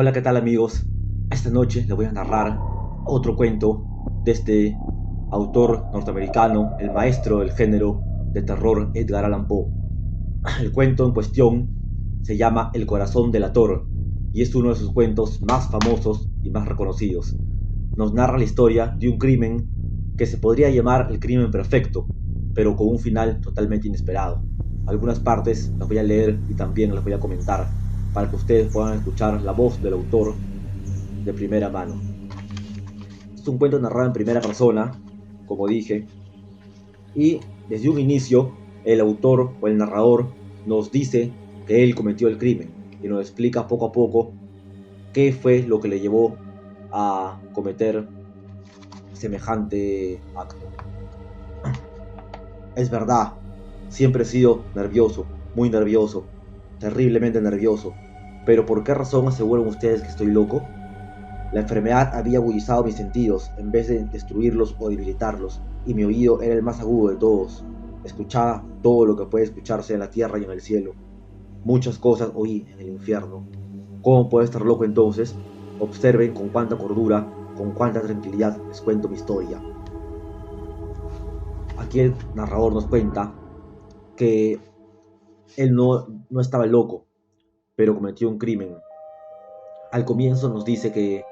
Hola, ¿qué tal amigos? Esta noche les voy a narrar otro cuento de este autor norteamericano, el maestro del género de terror Edgar Allan Poe. El cuento en cuestión se llama El corazón delator y es uno de sus cuentos más famosos y más reconocidos. Nos narra la historia de un crimen que se podría llamar el crimen perfecto, pero con un final totalmente inesperado. Algunas partes las voy a leer y también las voy a comentar para que ustedes puedan escuchar la voz del autor de primera mano. Es un cuento narrado en primera persona, como dije, y desde un inicio el autor o el narrador nos dice que él cometió el crimen y nos explica poco a poco qué fue lo que le llevó a cometer semejante acto. Es verdad, siempre he sido nervioso, muy nervioso, terriblemente nervioso, pero ¿por qué razón aseguran ustedes que estoy loco? La enfermedad había agudizado mis sentidos en vez de destruirlos o debilitarlos, y mi oído era el más agudo de todos. Escuchaba todo lo que puede escucharse en la tierra y en el cielo. Muchas cosas oí en el infierno. ¿Cómo puedo estar loco entonces? Observen con cuánta cordura, con cuánta tranquilidad les cuento mi historia. Aquí el narrador nos cuenta que él no estaba loco, pero cometió un crimen. Al comienzo nos dice que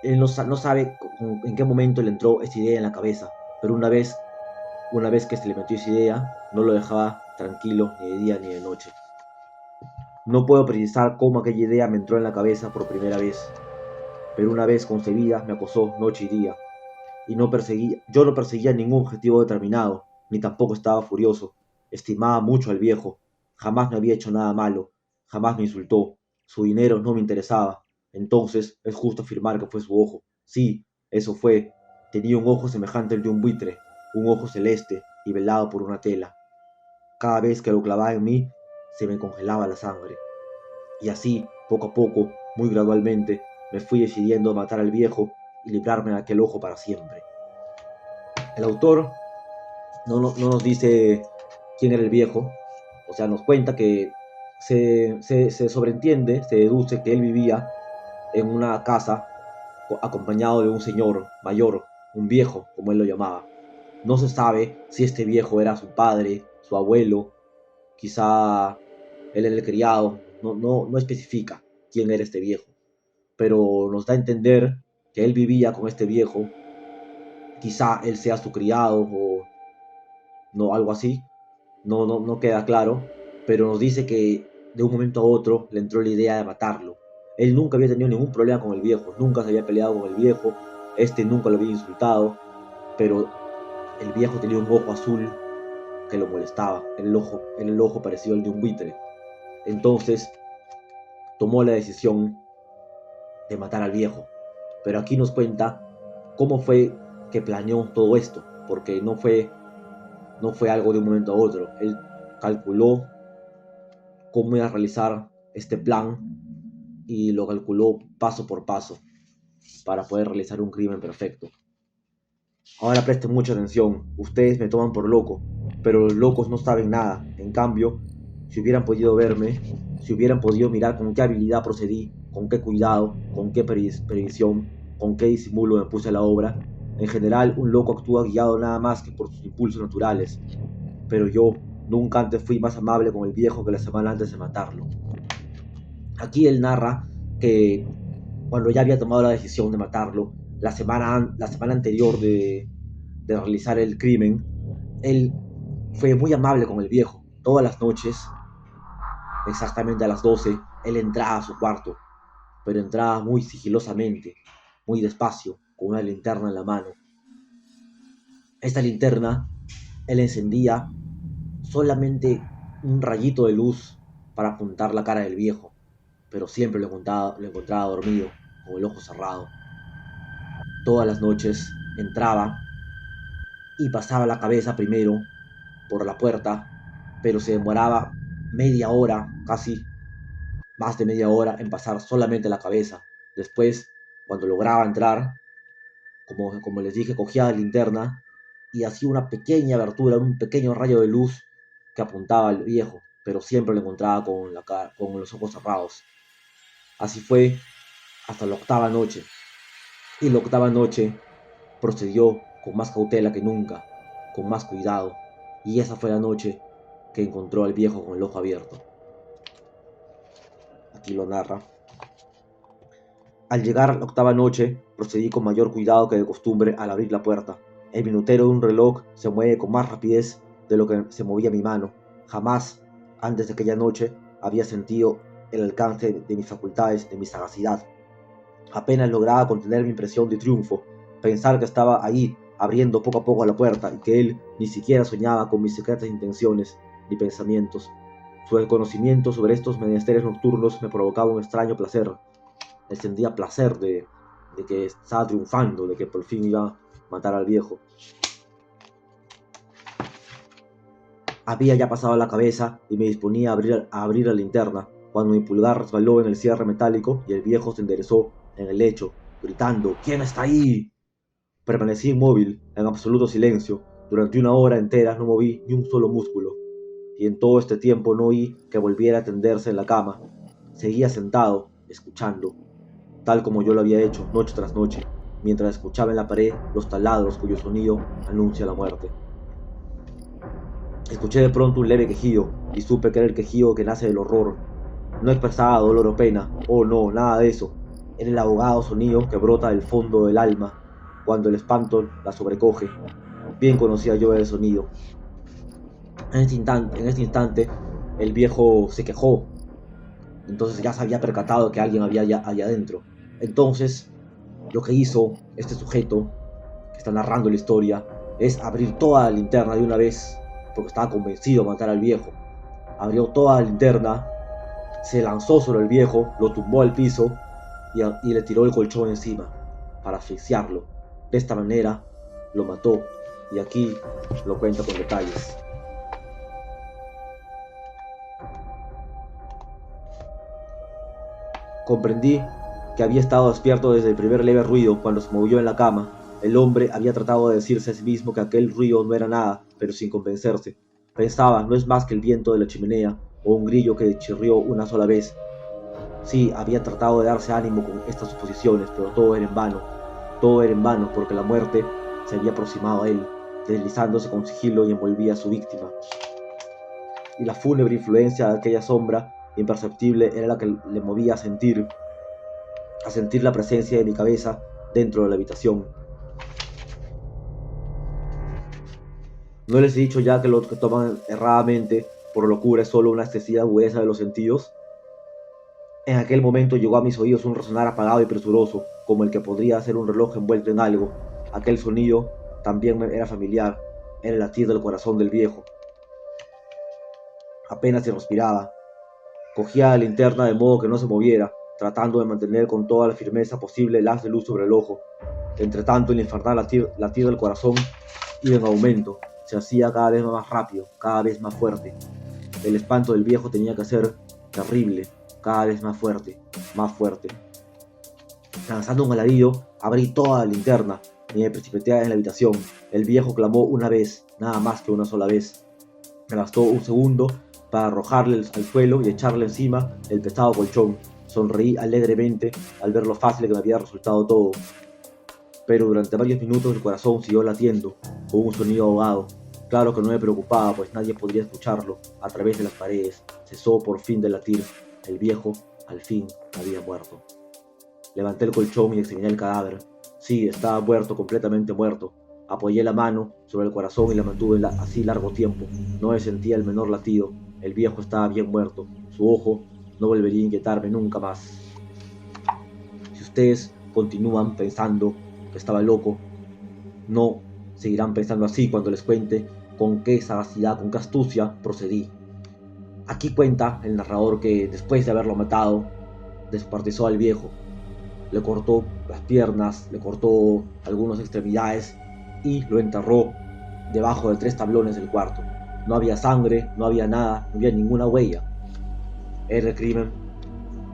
él no sabe en qué momento le entró esa idea en la cabeza, pero una vez que se le metió esa idea, no lo dejaba tranquilo ni de día ni de noche. No puedo precisar cómo aquella idea me entró en la cabeza por primera vez, pero una vez concebida me acosó noche y día, y yo no perseguía ningún objetivo determinado, ni tampoco estaba furioso. Estimaba mucho al viejo, jamás me había hecho nada malo, jamás me insultó, su dinero no me interesaba. Entonces es justo afirmar que fue su ojo. Sí, eso fue. Tenía un ojo semejante al de un buitre, un ojo celeste y velado por una tela. Cada vez que lo clavaba en mí, se me congelaba la sangre. Y así, poco a poco, muy gradualmente, me fui decidiendo a matar al viejo y librarme de aquel ojo para siempre. El autor no nos dice quién era el viejo, o sea, nos cuenta que se sobreentiende, se deduce que él vivía en una casa acompañado de un señor mayor, un viejo, como él lo llamaba. No se sabe si este viejo era su padre, su abuelo, quizá él era el criado, no especifica quién era este viejo, pero nos da a entender que él vivía con este viejo, quizá él sea su criado o no, algo así, no queda claro, pero nos dice que de un momento a otro le entró la idea de matarlo. Él nunca había tenido ningún problema con el viejo, nunca se había peleado con el viejo, este nunca lo había insultado, pero el viejo tenía un ojo azul que lo molestaba, era el ojo parecido al de un buitre. Entonces tomó la decisión de matar al viejo. Pero aquí nos cuenta cómo fue que planeó todo esto, porque no fue algo de un momento a otro. Él calculó cómo iba a realizar este plan y lo calculó paso por paso para poder realizar un crimen perfecto. Ahora presten mucha atención, ustedes me toman por loco, pero los locos no saben nada. En cambio, si hubieran podido verme, si hubieran podido mirar con qué habilidad procedí, con qué cuidado, con qué previsión, con qué disimulo me puse a la obra, en general un loco actúa guiado nada más que por sus impulsos naturales, pero yo nunca antes fui más amable con el viejo que la semana antes de matarlo. Aquí él narra que cuando ya había tomado la decisión de matarlo, la semana anterior de realizar el crimen, él fue muy amable con el viejo. Todas las noches, exactamente a las 12, él entraba a su cuarto, pero entraba muy sigilosamente, muy despacio, con una linterna en la mano. Esta linterna, él encendía solamente un rayito de luz para apuntar la cara del viejo, pero siempre lo encontraba dormido, con el ojo cerrado. Todas las noches entraba y pasaba la cabeza primero por la puerta, pero se demoraba media hora, casi más de media hora, en pasar solamente la cabeza. Después, cuando lograba entrar, como les dije, cogía la linterna y hacía una pequeña abertura, un pequeño rayo de luz que apuntaba al viejo, pero siempre lo encontraba con los ojos cerrados. Así fue hasta la octava noche. Y la octava noche procedió con más cautela que nunca, con más cuidado. Y esa fue la noche que encontró al viejo con el ojo abierto. Aquí lo narra. Al llegar a la octava noche, procedí con mayor cuidado que de costumbre al abrir la puerta. El minutero de un reloj se mueve con más rapidez de lo que se movía mi mano. Jamás, antes de aquella noche, había sentido el alcance de mis facultades, de mi sagacidad. Apenas lograba contener mi impresión de triunfo, pensar que estaba ahí, abriendo poco a poco la puerta, y que él ni siquiera soñaba con mis secretas intenciones ni pensamientos. Su desconocimiento sobre estos menesteres nocturnos me provocaba un extraño placer. Él sentía placer de que estaba triunfando, de que por fin iba a matar al viejo. Había ya pasado la cabeza y me disponía a abrir la linterna, cuando mi pulgar resbaló en el cierre metálico y el viejo se enderezó en el lecho, gritando: «¿Quién está ahí?». Permanecí inmóvil, en absoluto silencio. Durante una hora entera no moví ni un solo músculo, y en todo este tiempo no oí que volviera a tenderse en la cama. Seguía sentado, escuchando, tal como yo lo había hecho noche tras noche, mientras escuchaba en la pared los taladros cuyo sonido anuncia la muerte. Escuché de pronto un leve quejido, y supe que era el quejido que nace del horror. No expresaba dolor o pena, oh no, nada de eso. Era el ahogado sonido que brota del fondo del alma, cuando el espanto la sobrecoge. Bien conocía yo el sonido. En este instante, el viejo se quejó. Entonces ya se había percatado que alguien había allá adentro. Entonces, lo que hizo este sujeto, que está narrando la historia, es abrir toda la linterna de una vez, porque estaba convencido de matar al viejo. Abrió toda la linterna, se lanzó sobre el viejo, lo tumbó al piso y le tiró el colchón encima para asfixiarlo. De esta manera lo mató, y aquí lo cuenta con detalles. Comprendí que había estado despierto desde el primer leve ruido cuando se movió en la cama. El hombre había tratado de decirse a sí mismo que aquel ruido no era nada, pero sin convencerse. Pensaba, no es más que el viento de la chimenea o un grillo que chirrió una sola vez. Sí, había tratado de darse ánimo con estas suposiciones, pero todo era en vano. Todo era en vano porque la muerte se había aproximado a él, deslizándose con sigilo y envolvía a su víctima. Y la fúnebre influencia de aquella sombra imperceptible era la que le movía a sentir la presencia de mi cabeza dentro de la habitación. ¿No les he dicho ya que lo que toman erradamente por locura es solo una excesiva agudeza de los sentidos? En aquel momento llegó a mis oídos un resonar apagado y presuroso, como el que podría ser un reloj envuelto en algo. Aquel sonido también me era familiar, era el latir del corazón del viejo. Apenas se respiraba. Cogía la linterna de modo que no se moviera, tratando de mantener con toda la firmeza posible el haz de luz sobre el ojo. Entre tanto, el infernal latir del corazón iba en aumento, se hacía cada vez más rápido, cada vez más fuerte. El espanto del viejo tenía que ser terrible, cada vez más fuerte, más fuerte. Lanzando un alarido, abrí toda la linterna y me precipité en la habitación. El viejo clamó una vez, nada más que una sola vez. Me bastó un segundo para arrojarle al suelo y echarle encima el pesado colchón. Sonreí alegremente al ver lo fácil que me había resultado todo. Pero durante varios minutos el corazón siguió latiendo, con un sonido ahogado. Claro que no me preocupaba, pues nadie podría escucharlo a través de las paredes. Cesó por fin de latir. El viejo, al fin, había muerto. Levanté el colchón y examiné el cadáver. Sí, estaba muerto, completamente muerto. Apoyé la mano sobre el corazón y la mantuve así largo tiempo. No me sentía el menor latido. El viejo estaba bien muerto. Su ojo no volvería a inquietarme nunca más. Si ustedes continúan pensando que estaba loco, no seguirán pensando así cuando les cuente con qué sagacidad, con qué astucia procedí. Aquí cuenta el narrador que después de haberlo matado, descuartizó al viejo. Le cortó las piernas, le cortó algunas extremidades y lo enterró debajo de 3 tablones del cuarto. No había sangre, no había nada, no había ninguna huella. Era el crimen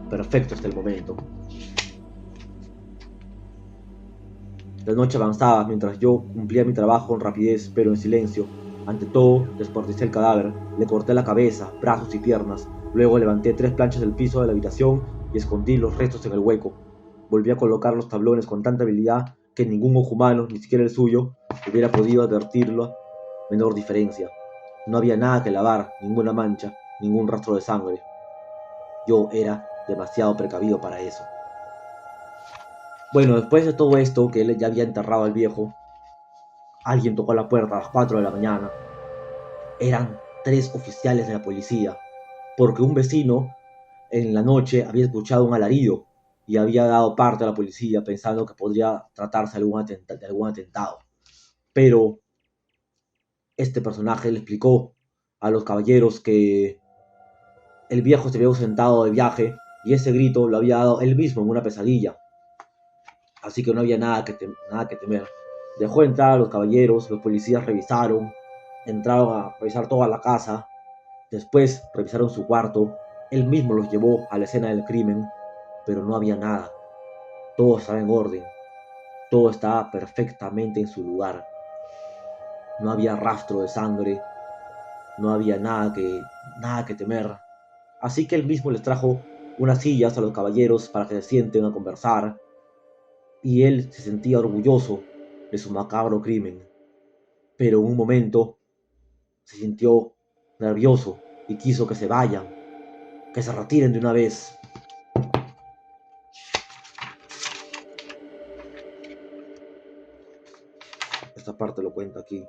perfecto hasta el momento. La noche avanzaba mientras yo cumplía mi trabajo con rapidez, pero en silencio. Ante todo, descuarticé el cadáver, le corté la cabeza, brazos y piernas. Luego levanté 3 planchas del piso de la habitación y escondí los restos en el hueco. Volví a colocar los tablones con tanta habilidad que ningún ojo humano, ni siquiera el suyo, hubiera podido advertirlo menor diferencia. No había nada que lavar, ninguna mancha, ningún rastro de sangre. Yo era demasiado precavido para eso. Bueno, después de todo esto, que él ya había enterrado al viejo, alguien tocó la puerta a las 4 de la mañana. Eran 3 oficiales de la policía, porque un vecino en la noche había escuchado un alarido y había dado parte a la policía pensando que podría tratarse de algún atentado. Pero este personaje le explicó a los caballeros que el viejo se había ausentado de viaje y ese grito lo había dado él mismo en una pesadilla. Así que no había nada que temer. Dejó entrar a los caballeros, los policías entraron a revisar toda la casa, después revisaron su cuarto, él mismo los llevó a la escena del crimen, pero no había nada. Todo estaba en orden, todo estaba perfectamente en su lugar. No había rastro de sangre, no había nada que temer. Así que él mismo les trajo unas sillas a los caballeros para que se sienten a conversar, y él se sentía orgulloso de su macabro crimen. Pero en un momento se sintió nervioso y quiso que se vayan, que se retiren de una vez. Esta parte lo cuenta aquí.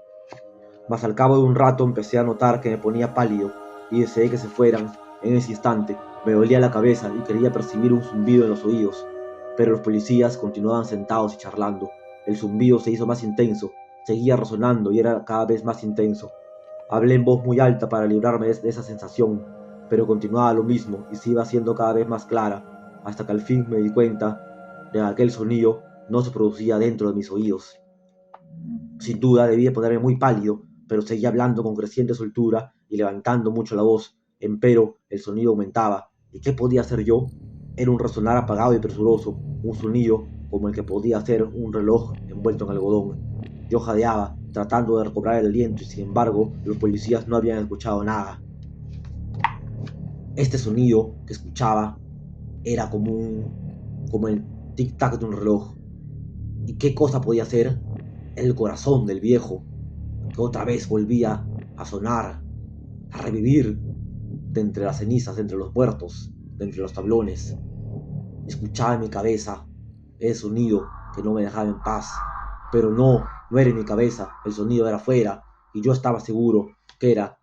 Mas al cabo de un rato empecé a notar que me ponía pálido y deseé que se fueran. En ese instante me dolía la cabeza y quería percibir un zumbido en los oídos, pero los policías continuaban sentados y charlando. El zumbido se hizo más intenso, seguía resonando y era cada vez más intenso. Hablé en voz muy alta para librarme de esa sensación, pero continuaba lo mismo y se iba haciendo cada vez más clara, hasta que al fin me di cuenta de que aquel sonido no se producía dentro de mis oídos. Sin duda debía ponerme muy pálido, pero seguía hablando con creciente soltura y levantando mucho la voz. Empero el sonido aumentaba. ¿Y qué podía hacer yo? Era un resonar apagado y presuroso, un sonido como el que podía hacer un reloj envuelto en algodón. Yo jadeaba, tratando de recobrar el aliento, y sin embargo, los policías no habían escuchado nada. Este sonido que escuchaba era como el tic-tac de un reloj. ¿Y qué cosa podía ser? El corazón del viejo, que otra vez volvía a sonar, a revivir de entre las cenizas, de entre los muertos, de entre los tablones. Escuchaba en mi cabeza el sonido que no me dejaba en paz, pero no era en mi cabeza, el sonido era afuera, y yo estaba seguro que era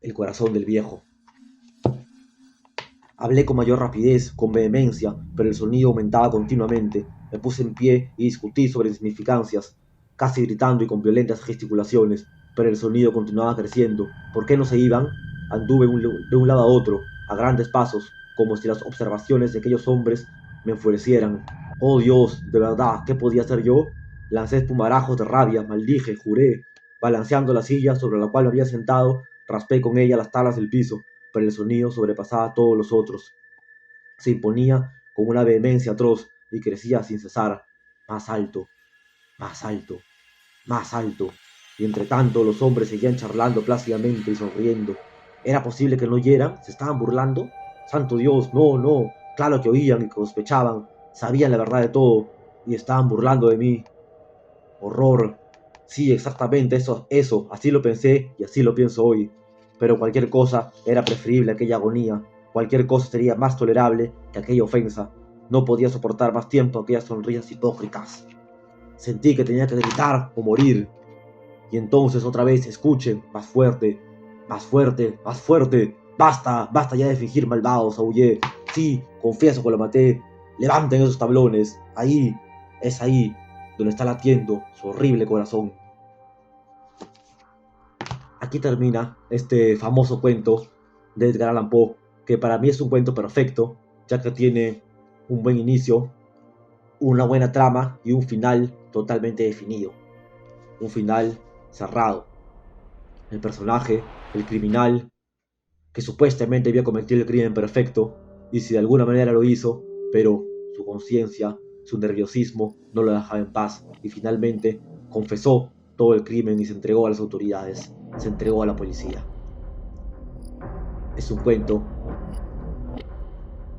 el corazón del viejo. Hablé con mayor rapidez, con vehemencia, pero el sonido aumentaba continuamente. Me puse en pie y discutí sobre insignificancias, casi gritando y con violentas gesticulaciones, pero el sonido continuaba creciendo. ¿Por qué no se iban? Anduve de un lado a otro, a grandes pasos, como si las observaciones de aquellos hombres me enfurecieran. Oh Dios, de verdad, ¿qué podía hacer yo? Lancé espumarajos de rabia, maldije, juré. Balanceando la silla sobre la cual me había sentado, raspé con ella las tablas del piso, pero el sonido sobrepasaba a todos los otros. Se imponía con una vehemencia atroz y crecía sin cesar, más alto, más alto, más alto. Y entre tanto los hombres seguían charlando plácidamente y sonriendo. ¿Era posible que no oyeran? ¿Se estaban burlando? ¡Santo Dios! No, no. Claro que oían y que sospechaban. Sabían la verdad de todo y estaban burlando de mí. Horror. Sí, exactamente, eso, así lo pensé y así lo pienso hoy. Pero cualquier cosa era preferible a aquella agonía, cualquier cosa sería más tolerable que aquella ofensa. No podía soportar más tiempo aquellas sonrisas hipócritas. Sentí que tenía que gritar o morir. Y entonces otra vez escuchen, más fuerte, más fuerte, más fuerte. Basta, basta ya de fingir malvados, aullé. Sí, confieso que lo maté. Levanten esos tablones. Ahí, es ahí, donde está latiendo su horrible corazón. Aquí termina este famoso cuento de Edgar Allan Poe, que para mí es un cuento perfecto, ya que tiene un buen inicio, una buena trama y un final totalmente definido. Un final cerrado. El personaje, el criminal, que supuestamente había cometido el crimen perfecto, y si de alguna manera lo hizo, pero su conciencia, su nerviosismo no lo dejaba en paz, y finalmente confesó todo el crimen y se entregó a las autoridades, se entregó a la policía. Es un cuento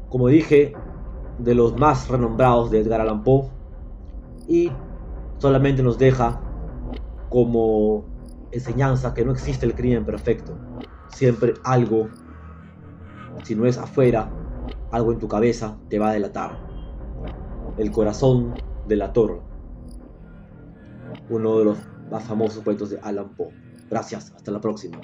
como dije, de los más renombrados de Edgar Allan Poe, y solamente nos deja como enseñanza que no existe el crimen perfecto. Siempre algo, si no es afuera, algo en tu cabeza te va a delatar. El corazón delator, uno de los más famosos cuentos de Allan Poe. Gracias, hasta la próxima.